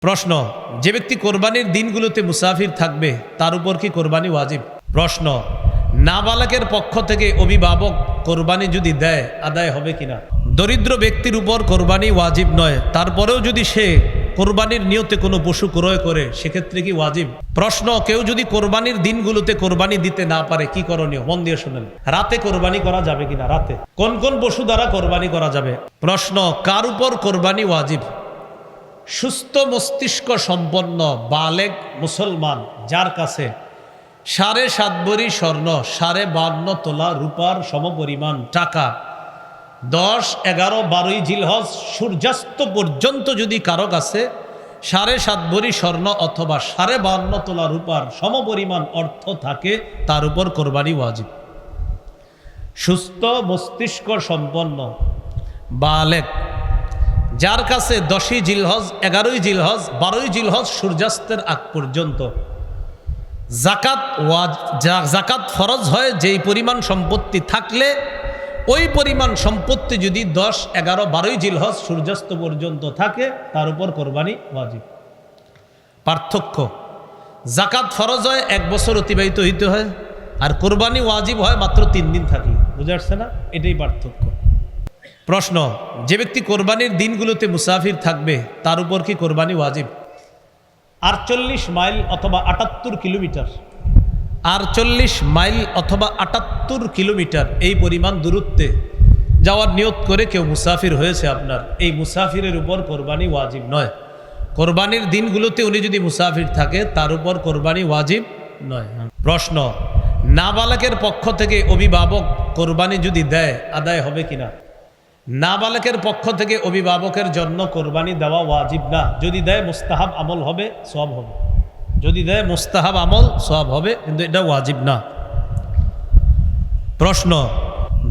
প্রশ্ন, যে ব্যক্তি কোরবানির দিনগুলোতে মুসাফির থাকবে তার উপর কি কোরবানি ওয়াজিব? প্রশ্ন, নাবালকের পক্ষ থেকে অভিভাবক কোরবানি যদি দেয় আদায় হবে কিনা? দরিদ্র ব্যক্তির উপর কোরবানি ওয়াজিব নয়, তারপরেও যদি সে কোরবানির নিয়তে কোনো পশু ক্রয় করে সেক্ষেত্রে কি ওয়াজিব? প্রশ্ন, কেউ যদি কোরবানির দিনগুলোতে কোরবানি দিতে না পারে কি করণীয়? মন দিয়ে শুনেন। রাতে কোরবানি করা যাবে কিনা? রাতে কোন কোন পশু দ্বারা কোরবানি করা যাবে? প্রশ্ন, কার উপর কোরবানি ওয়াজিব? সুস্থ মস্তিষ্ক সম্পন্ন বালেগ মুসলমান যার কাছে 7.5 ভরি স্বর্ণ, 52.5 তোলা রূপার সমপরিমাণ টাকা 10, 11, 12 জিলহজ সূর্যাস্ত পর্যন্ত যদি কারো কাছে 7.5 ভরি স্বর্ণ অথবা 52.5 তোলা রূপার সমপরিমাণ অর্থ থাকে তার উপর কোরবানি ওয়াজিব। সুস্থ মস্তিষ্ক সম্পন্ন বালেগ যার কাছে 10 জিলহজ, 11 জিলহজ, 12 জিলহজ সূর্যাস্তের আগ পর্যন্ত জাকাত ফরজ হয়, যেই পরিমাণ সম্পত্তি থাকলে ওই পরিমাণ সম্পত্তি যদি 10, 11, 12 জিলহজ সূর্যাস্ত পর্যন্ত থাকে তার উপর কোরবানি ওয়াজিব। পার্থক্য, জাকাত ফরজ হয় 1 বছর অতিবাহিত হইতে হয়, আর কোরবানি ওয়াজিব হয় মাত্র 3 দিন থাকি। বুঝে আসছে না? এটাই পার্থক্য। প্রশ্ন, যে ব্যক্তি কোরবানির দিনগুলোতে মুসাফির থাকবে তার উপর কি কোরবানি ওয়াজিব? 48 মাইল অথবা 78 কিলোমিটার, 48 মাইল অথবা 78 কিলোমিটার এই পরিমাণ দূরত্বে যাওয়ার নিয়ত করে কেউ মুসাফির হয়েছে আপনার, এই মুসাফিরের উপর কোরবানি ওয়াজিব নয়। কোরবানির দিনগুলোতে উনি যদি মুসাফির থাকে তার উপর কোরবানি ওয়াজিব নয়। প্রশ্ন, নাবালকের পক্ষ থেকে অভিভাবক কোরবানি যদি দেয় আদায় হবে কিনা? নাবালকের পক্ষ থেকে অভিভাবকের জন্য কোরবানি দেওয়া ওয়াজিব না। যদি দেয় মুস্তাহাব আমল হবে, সওয়াব হবে। যদি দেয় মুস্তাহাব আমল সওয়াব হবে, কিন্তু এটা ওয়াজিব না। প্রশ্ন,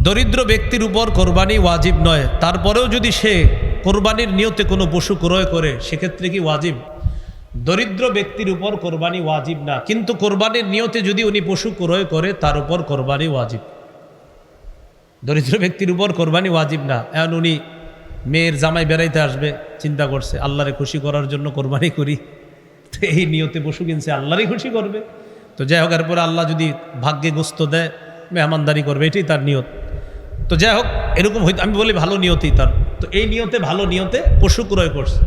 দরিদ্র ব্যক্তির উপর কোরবানি ওয়াজিব নয়, তারপরেও যদি সে কোরবানির নিয়তে কোনো পশু ক্রয় করে সেক্ষেত্রে কি ওয়াজিব? দরিদ্র ব্যক্তির উপর কোরবানি ওয়াজিব না, কিন্তু কোরবানির নিয়তে যদি উনি পশু ক্রয় করে তার উপর কোরবানি ওয়াজিব। দরিদ্র ব্যক্তির উপর কোরবানি ওয়াজিব না। এখন উনি মেয়ের জামাই বেড়াইতে আসবে, চিন্তা করছে আল্লাহরে খুশি করার জন্য কোরবানি করি, তো এই নিয়তে পশু কিনছে আল্লাহরই খুশি করবে। তো যাই হোক, এরপরে আল্লাহ যদি ভাগ্যে গোস্ত দেয় মেহমানদারি করবে, এটাই তার নিয়ত। তো যাই হোক, এরকম হইতে আমি বলি ভালো নিয়তেই তার। তো এই নিয়তে, ভালো নিয়তে পশু ক্রয় করছে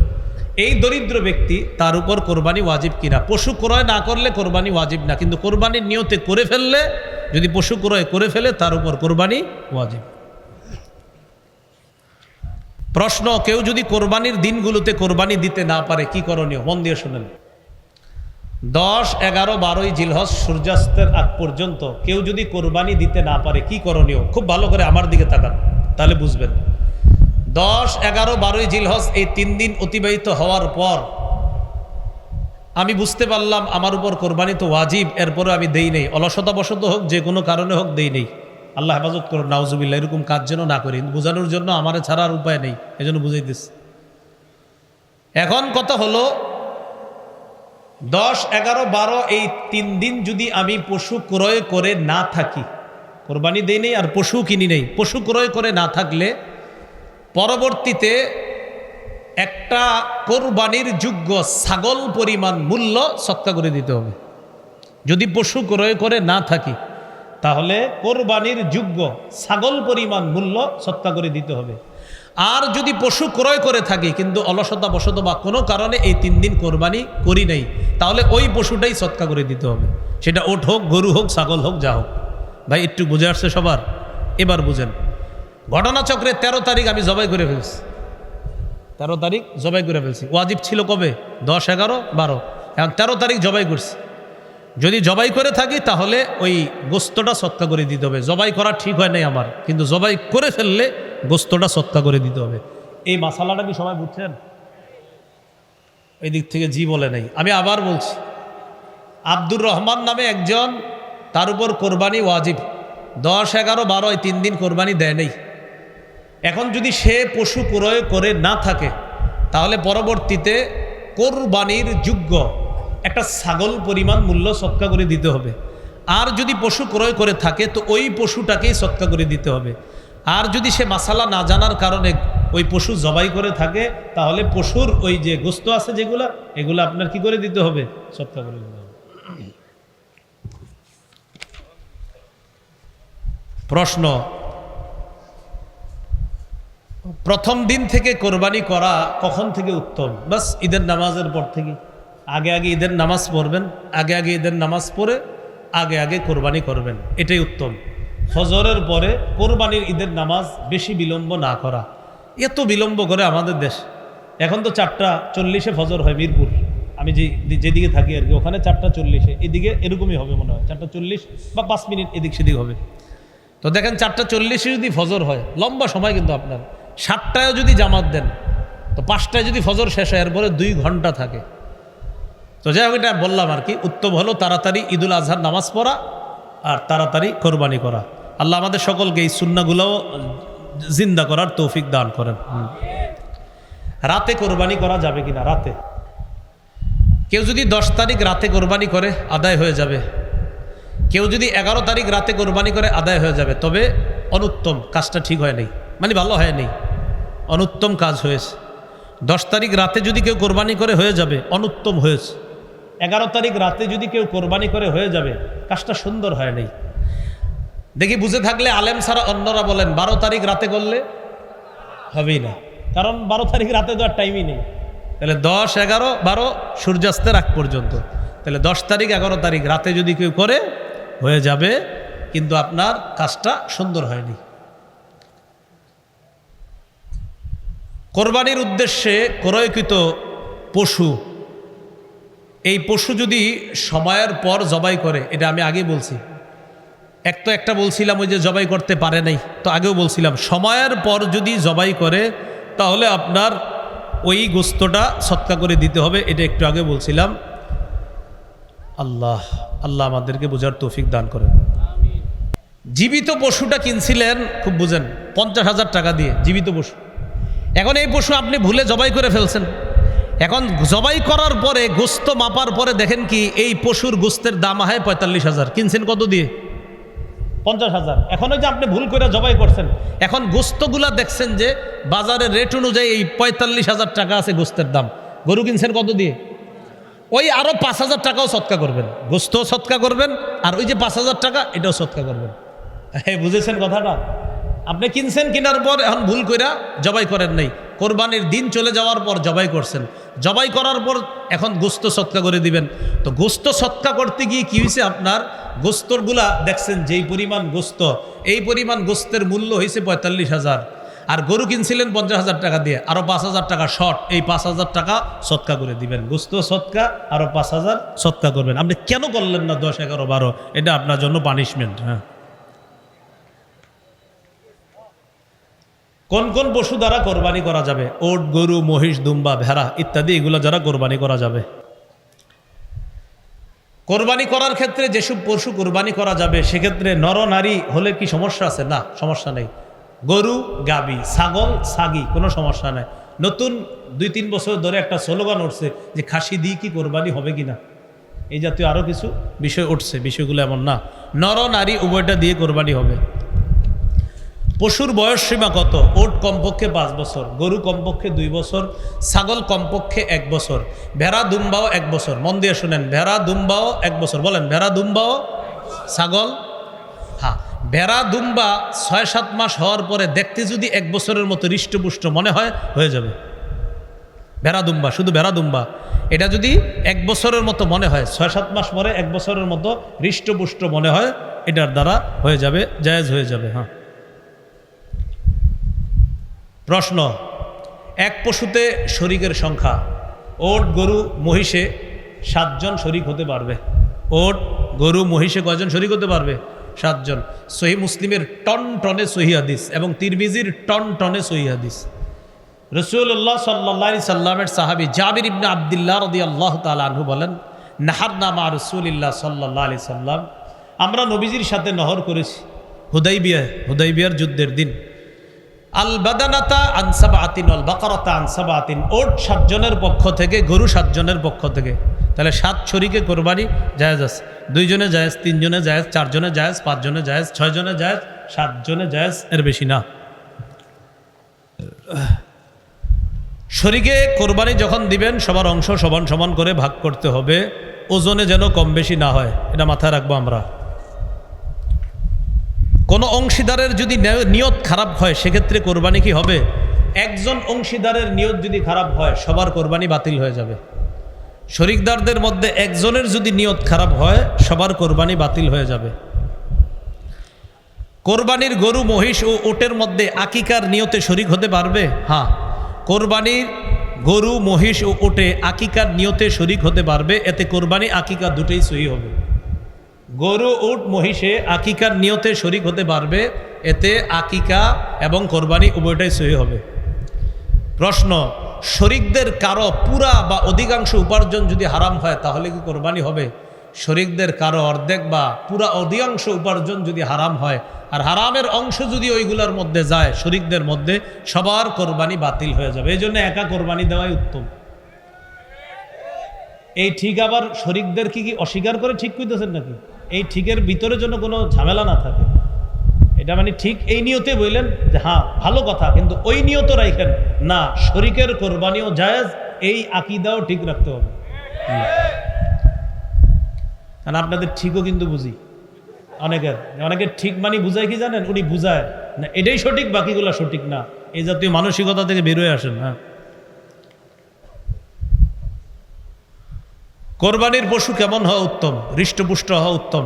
এই দরিদ্র ব্যক্তি, তার উপর কোরবানি ওয়াজিব কিনা? পশু ক্রয় না করলে কোরবানি ওয়াজিব না, কিন্তু কোরবানির নিয়তে করে ফেললে, যদি পশু ক্রয় করে ফেলে তার উপর কোরবানি ওয়াজিব। প্রশ্ন, কেউ যদি কোরবানির দিনগুলোতে কোরবানি দিতে না পারে কি করণীয়? মন দিয়ে শুনেন। 10, 11, 12 জিলহজ সূর্যাস্তের আগ পর্যন্ত কেউ যদি কোরবানি দিতে না পারে কি করণীয়? খুব ভালো করে আমার দিকে তাকান, তাহলে বুঝবেন। 10, 11, 12 জিলহজ এই 3 দিন অতিবাহিত হওয়ার পর আমি বুঝতে পারলাম আমার উপর কোরবানি তো ওয়াজিব, এরপরে আমি দেই নেই, অলসতাবশত হোক, যে কোনো কারণে হোক দেই নেই। আল্লাহ হেফাজত করুন, নাউজুবিল্লাহ, এরকম কাজ যেন না করি। বোঝানোর জন্য আমার ছাড়ার উপায় নেই, এজন্য বুঝাইতেছি। এখন কথা হলো 10, 11, 12 এই 3 দিন যদি আমি পশু ক্রয় করে না থাকি, কোরবানি দেই নেই আর পশু কিনি নেই, পশু ক্রয় করে না থাকলে পরবর্তীতে একটা কোরবানির যোগ্য ছাগল পরিমাণ মূল্য সৎকা করে দিতে হবে। যদি পশু ক্রয় করে না থাকি তাহলে কোরবানির যোগ্য ছাগল পরিমাণ মূল্য সৎকা করে দিতে হবে। আর যদি পশু ক্রয় করে থাকি কিন্তু অলসতা বশত বা কোনো কারণে এই 3 দিন কোরবানি করি নাই, তাহলে ওই পশুটাই সৎকা করে দিতে হবে। সেটা ওট হোক, গরু হোক, ছাগল হোক, যা হোক। ভাই একটু বুঝে আসছে সবার? এবার বুঝেন। ঘটনাচক্রে 13 তারিখ আমি জবাই করে ফেলছি, 13 তারিখ জবাই করে ফেলছি। ওয়াজিব ছিল কবে? 10, 11, 12, এখন 13 তারিখ জবাই করছি। যদি জবাই করে থাকি তাহলে ওই গোস্তটা সৎকা করে দিতে হবে। জবাই করা ঠিক হয় নাই আমার, কিন্তু জবাই করে ফেললে গোস্তটা সৎকা করে দিতে হবে। এই মাসালাটা কি সবাই বুঝছেন? এই দিক থেকে জি বলে নাই। আমি আবার বলছি, আব্দুর রহমান নামে একজন, তার উপর কোরবানি ওয়াজিব। 10, 11, 12 এই 3 দিন কোরবানি দেয় নেই। এখন যদি সে পশু ক্রয় করে না থাকে তাহলে পরবর্তীতে কোরবানির যোগ্য একটা ছাগল পরিমাণ মূল্য সৎকা করে দিতে হবে। আর যদি পশু ক্রয় করে থাকে তো ওই পশুটাকেই সৎকা করে দিতে হবে। আর যদি সে মাসালা না জানার কারণে ওই পশু জবাই করে থাকে, তাহলে পশুর ওই যে গোস্ত আছে যেগুলা, এগুলো আপনার কি করে দিতে হবে? সদকা করে দিতে হবে। প্রশ্ন, প্রথম দিন থেকে কোরবানি করা কখন থেকে উত্তম? বাস ঈদের নামাজের পর থেকে। আগে আগে ঈদের নামাজ পড়বেন, আগে আগে ঈদের নামাজ পড়ে আগে আগে কোরবানি করবেন, এটাই উত্তম। ফজরের পরে কোরবানির ঈদের নামাজ বেশি বিলম্ব না করা। এত বিলম্ব করে আমাদের দেশ। এখন তো 4:40 ফজর হয় মিরপুর, আমি যেদিকে থাকি আর কি, ওখানে 4:40, এদিকে এরকমই হবে মনে হয়, 4:40 বা 5 মিনিট এদিক সেদিক হবে। তো দেখেন 4:40 যদি ফজর হয়, লম্বা সময় কিন্তু আপনার। 7টায় যদি জামাত দেন তো 5টায় যদি ফজর শেষ হয়, এরপরে 2 ঘন্টা থাকে। তো যাই হোক, এটা বললাম আর কি, উত্তম হলো তাড়াতাড়ি ঈদুল আজহার নামাজ পড়া আর তাড়াতাড়ি কোরবানি করা। আল্লাহ আমাদের সকলকে এই সুন্নাহগুলোও জিন্দা করার তৌফিক দান করেন। রাতে কোরবানি করা যাবে কিনা? রাতে কেউ যদি 10 তারিখ রাতে কোরবানি করে আদায় হয়ে যাবে, কেউ যদি 11 তারিখ রাতে কোরবানি করে আদায় হয়ে যাবে। তবে অনুত্তম, কাজটা ঠিক হয় নাই, মানে ভালো হয় নাই, অনুত্তম কাজ হয়েছে। 10 তারিখ রাতে যদি কেউ কোরবানি করে হয়ে যাবে, অনুত্তম হয়েছে। 11 তারিখ রাতে যদি কেউ কোরবানি করে হয়ে যাবে, কাজটা সুন্দর হয় নাই। দেখি বুঝে থাকলে আলেম ছাড়া অন্যরা বলেন 12 তারিখ রাতে করলে হবেই না, কারণ 12 তারিখ রাতে তো আর টাইমই নেই। তাহলে 10, 11, 12 সূর্যাস্তের আগ পর্যন্ত। তাহলে 10 তারিখ 11 তারিখ রাতে যদি কেউ করে হয়ে যাবে, কিন্তু আপনার কাজটা সুন্দর হয়নি। কোরবানির উদ্দেশ্যে ক্রয়কৃত পশু, এই পশু যদি সময়ের পর জবাই করে, এটা আমি আগে বলছি, একটা বলছিলাম ওই যে জবাই করতে পারে নাই, তো আগেও বলছিলাম সময়ের পর যদি জবাই করে তাহলে আপনার ওই গোস্তটা সৎকা করে দিতে হবে, এটা একটু আগে বলছিলাম। আল্লাহ আমাদেরকে বোঝার তৌফিক দান করেন। জীবিত পশুটা কিনছিলেন, খুব বুঝেন, 50,000 টাকা দিয়ে জীবিত পশু। এখন এই পশু আপনি ভুলে জবাই করে ফেলছেন। এখন জবাই করার পরে গোস্ত মাপার পরে দেখেন কি এই পশুর গোস্তের দাম হয় 45,000, কিনছেন কত দিয়ে? 50,000। এখন ওই যে আপনি ভুল করে জবাই করছেন, এখন গোস্তগুলা দেখছেন যে বাজারের রেট অনুযায়ী এই 45,000 টাকা আছে গোস্তের দাম। গরু কিনছেন কত দিয়ে? ওই আরো 5,000 টাকাও সৎকা করবেন, গোস্ত সৎকা করবেন, আর ওই যে 5,000 টাকা এটাও সৎকা করবেন। হ্যাঁ, বুঝেছেন কথাটা? আপনি কিনছেন, কেনার পর এখন ভুল কইরা জবাই করেন নাই, কোরবানির দিন চলে যাওয়ার পর জবাই করছেন, জবাই করার পর এখন গোস্ত সৎকা করে দিবেন। তো গোস্ত সৎকা করতে গিয়ে কি হয়েছে, আপনার গোস্তরগুলা দেখছেন যেই পরিমাণ গোস্ত, এই পরিমাণ গোস্তের মূল্য হয়েছে 45,000, আর গরু কিনছিলেন 50,000 টাকা দিয়ে, আরো 5,000 টাকা শর্ট, এই 5,000 টাকা সৎকা করে দিবেন। গোস্ত সৎকা, আরো 5,000 সৎকা করবেন। আপনি কেন করলেন না 10, 11, 12? এটা আপনার জন্য পানিশমেন্ট। হ্যাঁ, কোন কোন পশু দ্বারা কোরবানি করা যাবে? ওট, গরু, মহিষ, দুম্বা, ভেড়া ইত্যাদি, এগুলো দ্বারা কোরবানি করা যাবে। কোরবানি করার ক্ষেত্রে যেসব পশু কোরবানি করা যাবে সেক্ষেত্রে নর নারী হলে কি সমস্যা আছে? না, সমস্যা নেই। গরু, গাবি, ছাগল, ছাগি, কোনো সমস্যা নাই। নতুন 2-3 বছর ধরে একটা স্লোগান উঠছে যে খাসি দিয়ে কি কোরবানি হবে কিনা, এই জাতীয় আরও কিছু বিষয় উঠছে। বিষয়গুলো এমন না, নর নারী উভয়টা দিয়ে কোরবানি হবে। পশুর বয়স সীমা কত? ওট কমপক্ষে 5 বছর, গরু কমপক্ষে 2 বছর, ছাগল কমপক্ষে 1 বছর, ভেড়া দুম্বাও 1 বছর। মন দিয়ে শুনেন, ভেড়া দুম্বাও 1 বছর। বলেন, ভেড়া দুম্বাও, ছাগল। হ্যাঁ, ভেড়া দুম্বা 6-7 মাস হওয়ার পরে দেখতে যদি 1 বছরের মতো হৃষ্টপুষ্ট মনে হয়, হয়ে যাবে। ভেড়া দুম্বা, শুধু ভেড়া দুম্বা, এটা যদি 1 বছরের মতো মনে হয়, 6-7 মাস পরে 1 বছরের মতো হৃষ্টপুষ্ট মনে হয়, এটার দ্বারা হয়ে যাবে, জায়েজ হয়ে যাবে। হ্যাঁ। প্রশ্ন, এক পশুতে শরীকের সংখ্যা? ওট, গরু, মহিষে 7 জন শরীক হতে পারবে। ওট, গরু, মহিষে কয়জন শরীক হতে পারবে? 7 জন। সহি মুসলিমের টন টনে সহি হাদিস এবং তিরমিজির টন টনে সহি হাদিস। রাসূলুল্লাহ সাল্লাল্লাহু আলাইহি সাল্লামের সাহাবী জাবির ইবনে আব্দুল্লাহ রাদিয়াল্লাহু তাআলা আনহু বলেন, নাহারনা মা রাসূলিল্লাহ সাল্লাল্লাহু আলাইহি সাল্লাম, আমরা নবীজির সাথে নহর করেছি হুদাইবিয়ার যুদ্ধের দিন। আল বাদানাতা আন সাবআতিন ওয়াল বাকারাতা আন সাবআতিন, ওট 7 জনের পক্ষ থেকে, গরু 7 জনের পক্ষ থেকে। তাহলে 7 শরীকে কোরবানি জায়েজ আছে। 2 জনে জায়েজ, 3 জনে জায়েজ, 4 জনে জায়েজ, 5 জনে জায়েজ, 6 জনে জায়েজ, 7 জনে জায়েজ, এর বেশি না। শরীকে কোরবানি যখন দিবেন সবার অংশ সমান সমান করে ভাগ করতে হবে, ওজনে যেন কম বেশি না হয়, এটা মাথায় রাখবো আমরা। কোনো অংশীদারের যদি নিয়ত খারাপ হয় সেক্ষেত্রে কোরবানি কি হবে? একজন অংশীদারের নিয়ত যদি খারাপ হয় সবার কোরবানি বাতিল হয়ে যাবে। শরিকদারদের মধ্যে একজনের যদি নিয়ত খারাপ হয় সবার কোরবানি বাতিল হয়ে যাবে। কোরবানির গরু, মহিষ ও ওটের মধ্যে আকিকার নিয়তে শরিক হতে পারবে? হ্যাঁ, কোরবানির গরু, মহিষ ও ওটে আকিকার নিয়তে শরিক হতে পারবে, এতে কোরবানি আকিকা দুটোই সহি হবে। গরু, উট, মহিষে আকিকার নিয়তে শরিক হতে পারবে, এতে আকিকা এবং কোরবানি উভয়টাই সহি হবে। প্রশ্ন, শরিকদের কারো পুরা বা অধিকাংশ উপার্জন যদি হারাম হয় তাহলে কি কোরবানি হবে? শরিকদের কারো অর্ধেক বা পুরা অধিকাংশ উপার্জন যদি হারাম হয় আর হারামের অংশ যদি ওইগুলোর মধ্যে যায় শরিকদের মধ্যে, সবার কোরবানি বাতিল হয়ে যাবে। এই জন্য একা কোরবানি দেওয়াই উত্তম। এই ঠিক আবার শরিকদের কি অস্বীকার করে ঠিক কইতেছেন নাকি? এই ঠিকের ভিতরে যেন কোনো ঝামেলা না থাকে, এটা মানে ঠিক এই নিয়তে বললেন যে হ্যাঁ ভালো কথা, কিন্তু ওই নিয়ত রাখেন না শরিকের কোরবানিও জায়েজ, এই আকীদাও ঠিক রাখতে হবে। কারণ আপনাদের ঠিকও কিন্তু বুঝি, অনেকের ঠিক মানে বুঝায় কি জানেন? উনি বুঝায় না এটাই সঠিক, বাকিগুলো সঠিক না, এই জাতীয় মানসিকতা থেকে বেরোয় আসেন। হ্যাঁ, কোরবানির পশু কেমন হওয়া উত্তম? হৃষ্টপুষ্ট হওয়া উত্তম।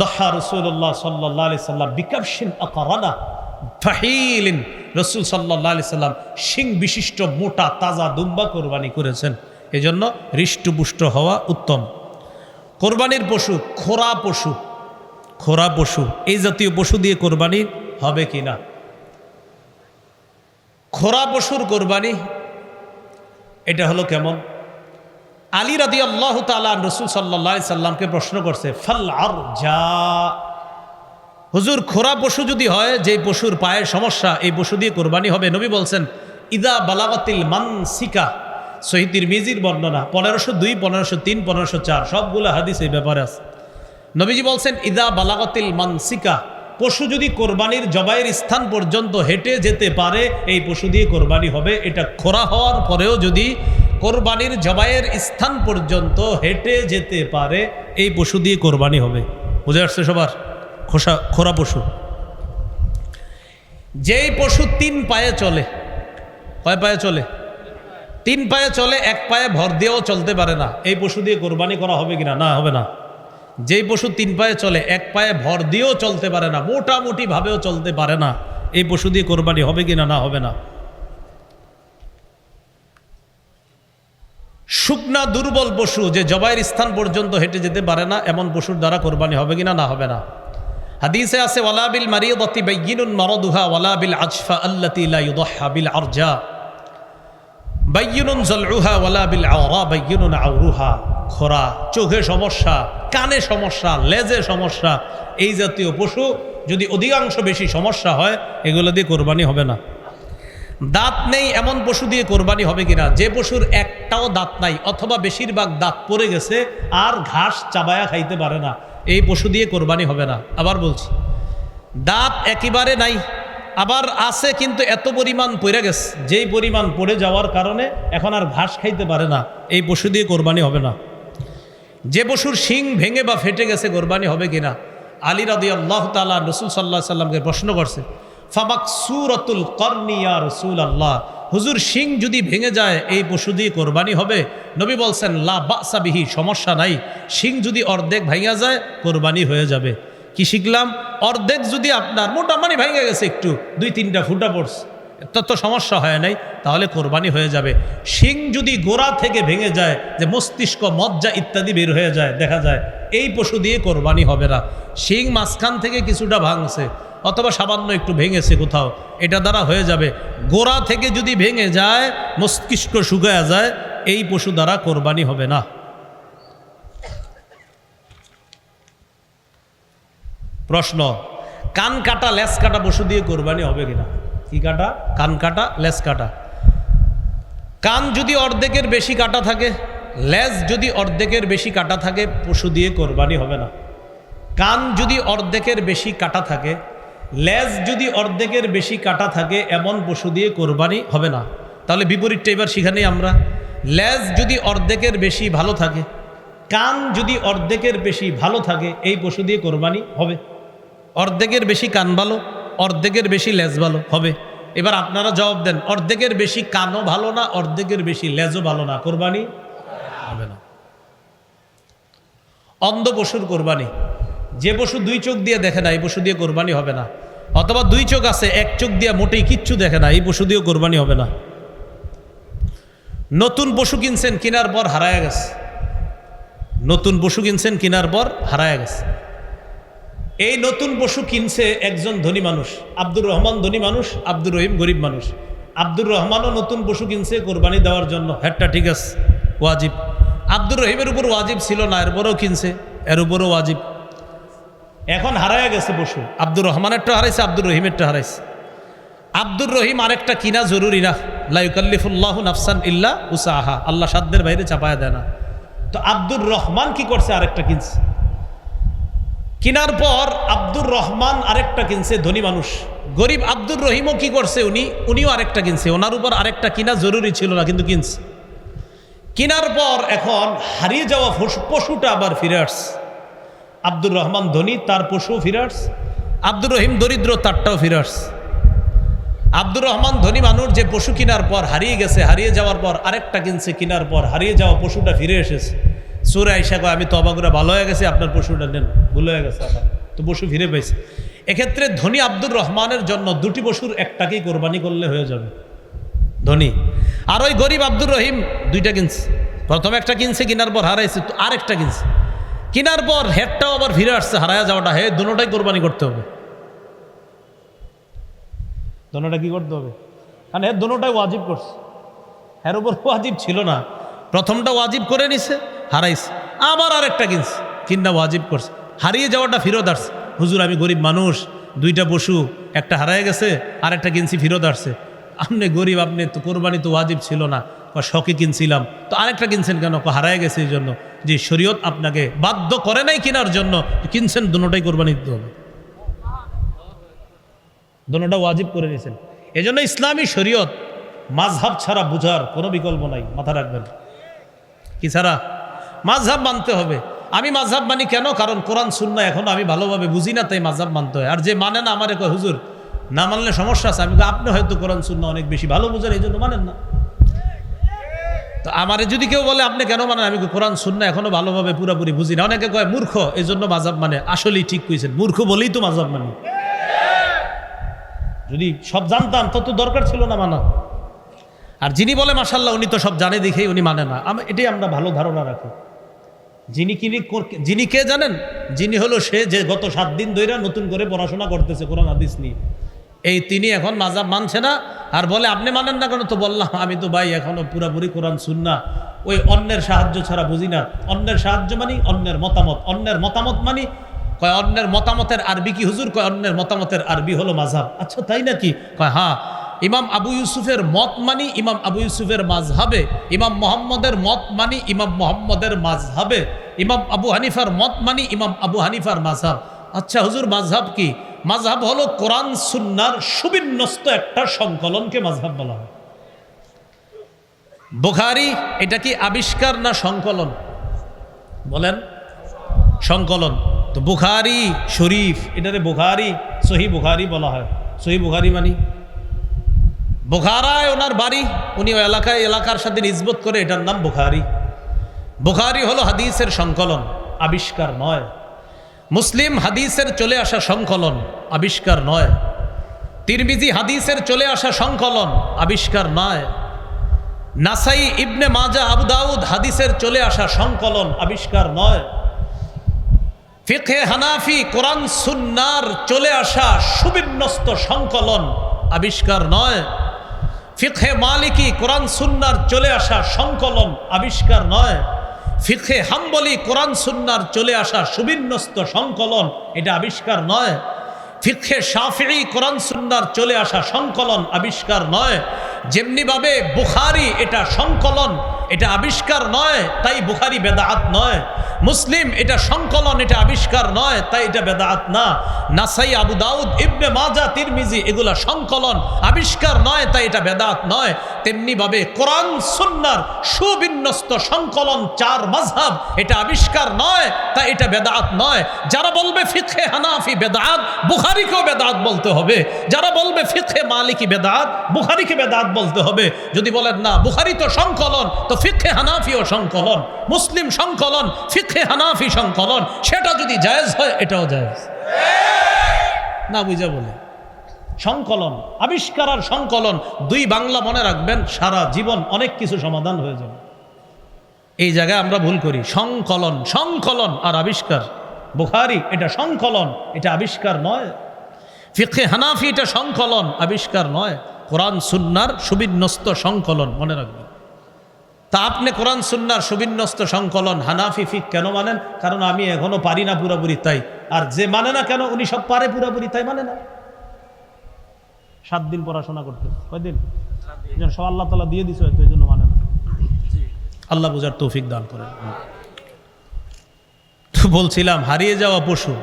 দহা রাসূলুল্লাহ সাল্লাল্লাহু আলাইহি সাল্লাম বিকাবশিন আকরানা ফাহিলিন, রাসূল সাল্লাল্লাহু আলাইহি সাল্লাম শিং বিশিষ্ট মোটা তাজা দুম্বা কোরবানি করেছেন, এজন্য হৃষ্টপুষ্ট হওয়া উত্তম। কোরবানির পশু খোরা পশু, এই জাতীয় পশু দিয়ে কোরবানি হবে কি না? খোরা পশুর কোরবানি এটা হলো কেমন? আলী রাদিয়াল্লাহু তাআলা রাসূল সাল্লাল্লাহু আলাইহি সাল্লামকে প্রশ্ন করছে, ফাল আরজা, হুজুর খোরা পশু যদি হয়, যে পশুর পায়ের সমস্যা, এই পশু দিয়ে কোরবানি হবে? নবী বলছেন, ইদা বালাগাতিল মানসিকা, সহিহ তিরমিজির বর্ণনা 1502, 1503, 1504 সবগুলো হাদিস এই ব্যাপারে আছে। নবীজি বলছেন, ইদা বালাগাতিল মানসিকা, পশু যদি কোরবানির জবাইয়ের স্থান পর্যন্ত হেঁটে যেতে পারে এই পশু দিয়ে কোরবানি হবে। এটা খোরা হওয়ার পরেও যদি কোরবানির জবাইয়ের স্থান পর্যন্ত হেঁটে যেতে পারে এই পশু দিয়ে কোরবানি হবে। বুঝে আসছে সবার? খোরা পশু, যেই পশু 3 পায়ে চলে, কয় পায়ে চলে? 3 পায়ে চলে, 1 পায়ে ভর দিয়েও চলতে পারে না, এই পশু দিয়ে কোরবানি করা হবে কিনা? না, হবে না। যেই পশু 3 পায়ে চলে, 1 পায়ে ভর দিয়েও চলতে পারে না, মোটামুটি ভাবেও চলতে পারে না, এই পশু দিয়ে কোরবানি হবে কিনা? না, হবে না। শুকনা দুর্বল পশু, যে জবাইয়ের স্থান পর্যন্ত হেঁটে যেতে পারে না, এমন পশুর দ্বারা কোরবানি হবে কিনা? না, হবে না। হাদিসে আছে, ওয়ালা বিল মারিদাতি বাইয়িনুন মারাদুহা ওয়ালা বিল আজফা আল্লাতী লা ইউদাহহা বিল আরজা বাইয়িনুন যালউহা ওয়ালা বিল আওরা বাইয়িনুন আওরুহা। খোরা, চোখে সমস্যা, কানে সমস্যা, লেজে সমস্যা, এই জাতীয় পশু যদি অধিকাংশ বেশি সমস্যা হয় এগুলো দিয়ে কোরবানি হবে না। দাঁত নেই এমন পশু দিয়ে কোরবানি হবে কিনা? যে পশুর একটাও দাঁত নাই অথবা বেশিরভাগ দাঁত পড়ে গেছে আর ঘাস চাবায়া খাইতে পারে না, এই পশু দিয়ে কোরবানি হবে না। আবার বলছি, দাঁত একেবারে নাই, আবার আছে কিন্তু এত পরিমাণ পড়ে গেছে, যেই পরিমাণ পড়ে যাওয়ার কারণে এখন আর ঘাস খাইতে পারে না, এই পশু দিয়ে কোরবানি হবে না। যে পশুর শিং ভেঙে বা ফেটে গেছে কোরবানি হবে কিনা? আলী রাদিয়াল্লাহু তাআলা রাসূল সাল্লাল্লাহু আলাইহি সাল্লামকে প্রশ্ন করছে, ফামাকসুরাতুল করনি ইয়া রাসূলুল্লাহ, হুজুর শিং যদি ভেঙে যায় এই পশু দিয়ে কোরবানি হবে? নবী বলছেন, লা বাসা বিহি, সমস্যা নাই, শিং যদি অর্ধেক ভেঙে যায় কোরবানি হয়ে যাবে। কি শিখলাম? অর্ধেক যদি আপনার মোটামুটি ভেঙে গেছে, একটু 2-3টা ফুটা পড়ছে, তত সমস্যা হয় নাই, তাহলে কোরবানি হয়ে যাবে। শিং যদি গোড়া থেকে ভেঙে যায়, যে মস্তিষ্ক, মজ্জা ইত্যাদি বের হয়ে যায়, দেখা যায়, এই পশু দিয়ে কোরবানি হবে না। শিং মাঝখান থেকে কিছুটা ভাঙছে অথবা সামান্য একটু ভেঙেছে কোথাও, এটা দ্বারা হয়ে যাবে। গোড়া থেকে যদি ভেঙে যায়, মস্তিষ্ক শুকায়া যায়, এই পশু দ্বারা কোরবানি হবে না। প্রশ্ন, কান কাটা লেজ কাটা পশু দিয়ে কোরবানি হবে কিনা? কি কাটা? কান কাটা, লেজ কাটা। কান যদি অর্ধেকের বেশি কাটা থাকে, লেজ যদি অর্ধেকের বেশি কাটা থাকে, পশু দিয়ে কোরবানি হবে না। কান যদি অর্ধেকের বেশি কাটা থাকে, লেজ যদি অর্ধেকের বেশি কাটা থাকে, এমন পশু দিয়ে কোরবানি হবে না। তাহলে বিপরীতটা এবার শিখানি আমরা। লেজ যদি অর্ধেকের বেশি ভালো থাকে, কান যদি অর্ধেকের বেশি ভালো থাকে, এই পশু দিয়ে কোরবানি হবে। অর্ধেকের বেশি কান ভালো, অর্ধেকের বেশি লেজ ভালো হবে। এবার আপনারা জবাব দেন, অর্ধেকের বেশি কানও ভালো না, অর্ধেকের বেশি লেজও ভালো না, কোরবানি হবে না। অন্ধ পশুর কোরবানি, যে পশু দুই চোখ দিয়ে দেখে না, এই পশু দিয়ে কোরবানি হবে না। অথবা দুই চোখ আছে, এক চোখ দিয়ে মোটেই কিচ্ছু দেখে না, এই পশু দিয়েও কোরবানি হবে না। নতুন পশু কিনছেন, কেনার পর হারায় গেছে। নতুন পশু কিনছেন, কেনার পর হারায় গেছে। এই নতুন পশু কিনছে একজন ধনী মানুষ, আব্দুর রহমান ধনী মানুষ, আব্দুর রহিম গরিব মানুষ। আব্দুর রহমানও নতুন পশু কিনছে কোরবানি দেওয়ার জন্য, হ্যাটটা ঠিক আছে, ওয়াজিব। আব্দুর রহিমের উপর ওয়াজিব ছিল না, এরপরেও কিনছে, এর উপরও ওয়াজিব। এখন হারায় গেছে পশু, আব্দুর রহমানেরটা হারাইছে, আব্দুর রহিমেরটা হারাইছে। আব্দুর রহিম আরেকটা কিনা জরুরি না, লা ইউকাল্লিফুল্লাহু নাফসান ইল্লা উসাহা, আল্লাহ সাধ্যের বাইরে চাপায়া দেয় না। তো আব্দুর রহমান কি করছে, আরেকটা কিনছে। কিনার পর আব্দুর রহমান আরেকটা কিনছে, ধনী মানুষ। গরিব আব্দুর রহিমও কি করছে, উনিও আরেকটা কিনছে। ওনার উপর আরেকটা কিনা জরুরি ছিল না, কিন্তু কিনছে। কিনার পর এখন হারিয়ে যাওয়া পশুটা আবার ফিরে আসছে। আব্দুর রহমান ধনী, তার পশু ফিরে আসছে। আব্দুর রহিম দরিদ্র, তারটাও ফিরে আসছে। আব্দুর রহমান ধনী মানুষ, যে পশু কিনার পর হারিয়ে গেছে, হারিয়ে যাওয়ার পর আরেকটা কিনছে, কিনার পর হারিয়ে যাওয়া পশুটা ফিরে এসেছে। সুরে আইসা কয়, আমি তবা করে ভালো হয়ে গেছি, আপনার পশুটা নেন, ভুল হয়ে গেছে আমার, তো পশু ফিরে পেয়েছে। এক্ষেত্রে ধনী আব্দুর রহমানের জন্য দুটি পশুর একটাকেই কোরবানি করলে হয়ে যাবে, ধনী। আর ওই গরিব আব্দুর রহিম দুইটা কিনছে, প্রথমে একটা কিনছে, কিনার পর হারাইছে, তো আরেকটা কিনছে। কিনার পর হেডটাও আবার ফিরে আসছে, হারায়া যাওয়াটা, হে দুটোটাই কোরবানি করতে হবে। দোনোটা কি করতে হবে, কারণ এর দোনোটাই ওয়াজিব করছে, এর উপর ওয়াজিব ছিল না। প্রথমটা ওয়াজিব করে নিছে, হারাইছে, আবার আরেকটা কিনছে, কিনা ওয়াজিব করছে, হারিয়ে যাওয়াটা ফিরত আসছে। হুজুর আমি গরিব মানুষ, দুইটা পশু, একটা হারায় গেছে, আরেকটা কিনছি, ফিরত আসছে। আপনি গরিব, আপনি তো কোরবানি তো ওয়াজিব ছিল না, শখে কিনছিলাম, তো আরেকটা কিনছেন কেন, হারায় গেছে এই জন্য। যে শরীয়ত আপনাকে বাধ্য করে নাই কেনার জন্য, কিনছেন, দুটোটাই কোরবানি দিতে হবে, দোনোটা ওয়াজিব করে নিয়েছেন। এজন্য ইসলামী শরীয়ত মাযহাব ছাড়া বুঝার কোনো বিকল্প নাই, মাথা রাখবেন। কি ছাড়া? মাযহাব মানতে হবে। আমি মাযহাব মানি কেন? কারণ কোরআন সুন্নাহ এখনো আমি ভালোভাবে বুঝি না, তাই মাযহাব মানতে হয়। আর যে মানে না, আমারে কয় হুজুর না মানলে সমস্যা আছে। আমি আপনি হয়তো কোরআন সুন্নাহ অনেক বেশি ভালো বুঝেন, এই জন্য মানেন না। তো আমারে যদি কেউ বলে আপনি কেন মানেন, আমি কোরআন সুন্নাহ এখনো ভালোভাবে পুরোপুরি বুঝি না। অনেকে কয় মূর্খ, এই জন্য মাযহাব মানে। আসলেই ঠিক কইছেন, মূর্খ বলেই তো মাযহাব মানি। যদি সব জানতাম তত দরকার ছিল না মানা। আর যিনি বলে মাশাআল্লাহ উনি তো সব জানে দেখেই উনি মানে না, এটাই আমরা ভালো ধারণা রাখি। যিনি কে জানেন? যিনি হলো সে যে গত 7 দিন ধরে নতুন করে পড়াশোনা করতেছে কোরআন হাদিস নিয়ে, এই তিনি এখন মাযহাব মানছে না। আর বলে আপনি মানেন না কেন? তো বললাম আমি তো ভাই এখনো পুরাপুরি কোরআন সুন্নাহ ওই অন্যের সাহায্য ছাড়া বুঝি না। অন্যের সাহায্য মানি অন্যের মতামত, অন্যের মতামত মানি। কয় অন্যের মতামতের আরবি কি হুজুর? কয় অন্যের মতামতের আরবি হলো মাযহাব। আচ্ছা তাই নাকি? কয় হ্যাঁ। ইমাম আবু ইউসুফের মত মানি ইমাম আবু ইউসুফের মাযহাবে, ইমাম মুহাম্মদের মত মানি ইমাম মুহাম্মদের মাযহাবে, ইমাম আবু হানিফার মত মানি ইমাম আবু হানিফার মাযহাব। আচ্ছা হুজুর মাযহাব কি? মাযহাব হলো কোরআন সুন্নাহর সুবিন্যস্ত একটা সংকলনকে মাযহাব বলা হয়। বুখারী এটা কি আবিষ্কার না সংকলন? বলেন। সংকলন। তো বুখারী শরীফ এটারে বুখারী, সহিহ বুখারী বলা হয়। সহিহ বুখারী মানি বুখারায় ওনার বাড়ি, উনি ওই এলাকার সাথে নিসবত করে এটার নাম বুখারী। বুখারী হলো হাদিসের সংকলন, আবিষ্কার নয়। মুসলিম হাদিসের চলে আসা সংকলন, আবিষ্কার নয়। তিরমিজি হাদিসের চলে আসা সংকলন, আবিষ্কার নয়। নাসাই, ইবনে মাজাহ, আবু দাউদ হাদিসের চলে আসা সংকলন, আবিষ্কার নয়। ফিকহে হানাফি কোরআন সুন্নাহর চলে আসা সুবিন্যস্ত সংকলন, আবিষ্কার নয়। ফিকহে মালিকি কোরআন সুন্নাহর চলে আসা সংকলন, আবিষ্কার নয়। ফিকহে হাম্বলি কোরআন সুন্নাহর চলে আসা সুবিন্যস্ত সংকলন, এটা আবিষ্কার নয়। ফিকহে শাফিঈ কোরআন সুন্নাহর চলে আসা সংকলন, আবিষ্কার নয়। যেমনিভাবে বুখারী এটা সংকলন, এটা আবিষ্কার নয়, তাই বুখারী বেদাত নয়। মুসলিম এটা সংকলন, এটা আবিষ্কার নয়, তাই এটা বেদাত না। নাসাই, আবু দাউদ, ইবনে মাজাহ, তিরমিজি এগুলা সংকলন, আবিষ্কার নয়, তাই এটা বেদাত নয়। তেমনিভাবে কোরআন সুন্নাহর সুবিন্যস্ত সংকলন 4 মাযহাব, এটা আবিষ্কার নয়, তাই এটা বেদাত নয়। যারা বলবে ফিকহে হানাফি বেদাত, বুখারীকেও বেদাত বলতে হবে। যারা বলবে ফিকহে মালিকি বেদাত, বুখারীকে বেদাত বলতে হবে। যদি বলেন না বুখারী তো সংকলন, তো ফিকহে হানাফিও সংকলন, মুসলিম সংকলন, ফিকহে হানাফি সংকলন, সেটা যদি জায়েজ হয় এটাও জায়েজ না। বুঝা বলে সংকলন, আবিষ্কার আর সংকলন 2 বাংলা মনে রাখবেন, সারা জীবন অনেক কিছু সমাধান হয়ে যাবে। এই জায়গায় আমরা ভুল করি। সংকলন, সংকলন আর আবিষ্কার। বুখারী এটা সংকলন, এটা আবিষ্কার নয়। ফিকহে হানাফি এটা সংকলন, আবিষ্কার নয়। কোরআন সুন্নাহর সুবিন্যস্ত সংকলন, মনে রাখবেন। তা আপনি কোরআন সুন্নাহর সুবিন্যস্ত সংকলন হানাফি ফিক কেন মানেন? কারণ আমি এখনো পারি না পুরাপুরি, তাই। আর যে মানে না কেন, উনি সব পারে পুরাপুরি, তাই মানে না। 7 দিন পড়াশোনা করতে, কয়দিন? সব আল্লাহ তাআলা দিয়ে দিছে, হয়তো এই জন্য মানে না। আল্লাহ বুঝার তৌফিক দান করেন। তো বলছিলাম হারিয়ে যাওয়া পশু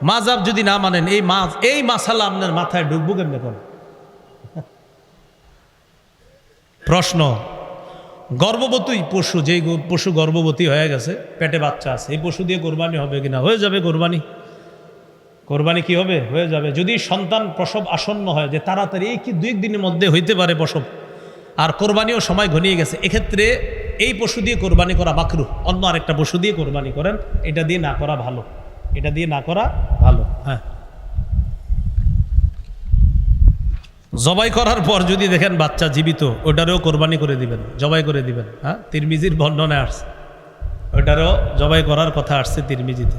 মাযহাব যদি না মানেন, এই মাসালা আপনার মাথায় ঢুকবো কেমনে করে? প্রশ্ন, গর্ভবতী পশু, যেই পশু গর্ভবতী হয়ে গেছে, পেটে বাচ্চা আছে, এই পশু দিয়ে কোরবানি হবে কিনা? হয়ে যাবে কোরবানি। কোরবানি কি হবে? হয়ে যাবে। যদি সন্তান প্রসব আসন্ন হয়, যে তাড়াতাড়ি এই কি 2 দিনের মধ্যে হইতে পারে প্রসব, আর কোরবানিও সময় ঘনিয়ে গেছে, এক্ষেত্রে এই পশু দিয়ে কোরবানি করা মাকরুহ। অন্য আরেকটা পশু দিয়ে কোরবানি করেন, এটা দিয়ে না করা ভালো, এটা দিয়ে না করা ভালো। হ্যাঁ, জবাই করার পর যদি দেখেন বাচ্চা জীবিত, ওটারও কোরবানি করে দিবেন, জবাই করে দিবেন। হ্যাঁ, তিরমিজির বর্ণনায় আসছে, ওটারও জবাই করার কথা আসছে তিরমিজিতে।